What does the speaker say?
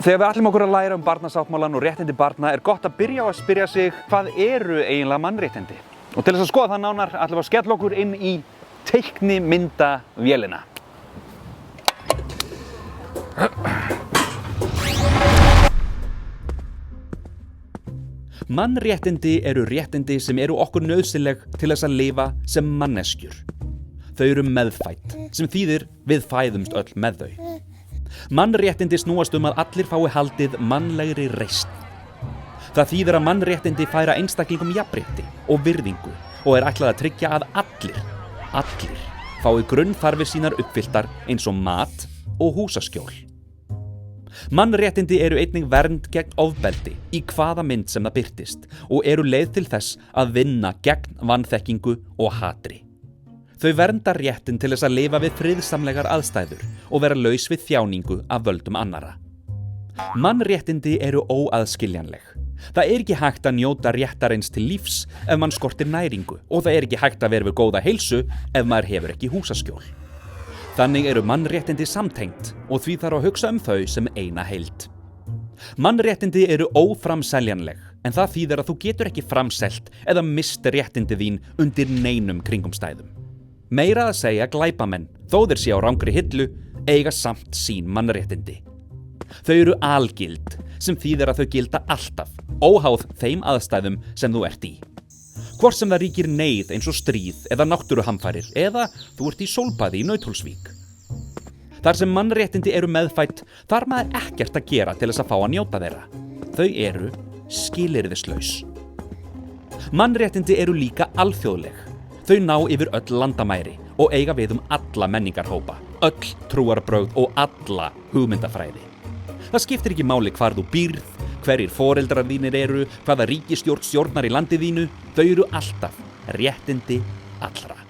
Þegar við ætlum okkur að læra barnasáttmálann og réttindi barna gott að byrja á að spyrja sig hvað eru eiginlega mannréttindi? Og til þess að skoða það nánar ætlum við að skella okkur inn í teiknimyndavélina. Mannréttindi eru réttindi sem eru okkur nauðsynleg til þess að lifa sem manneskjur. Þau eru meðfædd, sem þýðir við fæðumst öll með þau. Mannréttindi snúast að allir fái haldið mannlegri reisn. Það þýðir að mannréttindi færa einstaklingum jafnrétti og virðingu og ætlað að tryggja að allir fái grunnþarfir sínar uppfylltar eins og mat og húsaskjól. Mannréttindi eru einnig vernd gegn ofbeldi í hvaða mynd sem það birtist og eru leið til þess að vinna gegn vanþekkingu og hatri. Þau vernda réttin til þess að lifa við friðsamlegar aðstæður og vera laus við þjáningu af völdum annarra. Mannréttindi eru óaðskiljanleg. Það ekki hægt að njóta réttarins til lífs ef mann skortir næringu og það ekki hægt að vera við góða heilsu ef maður hefur ekki húsaskjól. Þannig eru mannréttindi samtengt og því þarf að hugsa þau sem eina heild. Mannréttindi eru óframseljanleg en það þýðir að þú getur ekki framselt eða mist réttindi þín undir neinum kringumstæðum. Meira að segja glæpamenn, þó þeir sé á rangri hillu, eiga samt sín mannréttindi. Þau eru algild, sem þýðir að þau gilda alltaf, óháð þeim aðstæðum sem þú ert í. Hvort sem það ríkir neyð eins og stríð eða náttúruhamfarir eða þú ert í sólbaði í Nauthólsvík. Þar sem mannréttindi eru meðfædd, þarf maður ekkert að gera til þess að fá að njóta þeirra. Þau eru skilyrðislaus. Mannréttindi eru líka alþjóðleg. Þau ná yfir öll landamæri og eiga við alla menningarhópa, öll trúarbrögð og alla hugmyndafræði. Það skiptir ekki máli hvar þú býrð, hverjir foreldrar þínir eru, hvaða ríkisstjórn stjórnar í landi þínu, þau eru alltaf réttindi allra.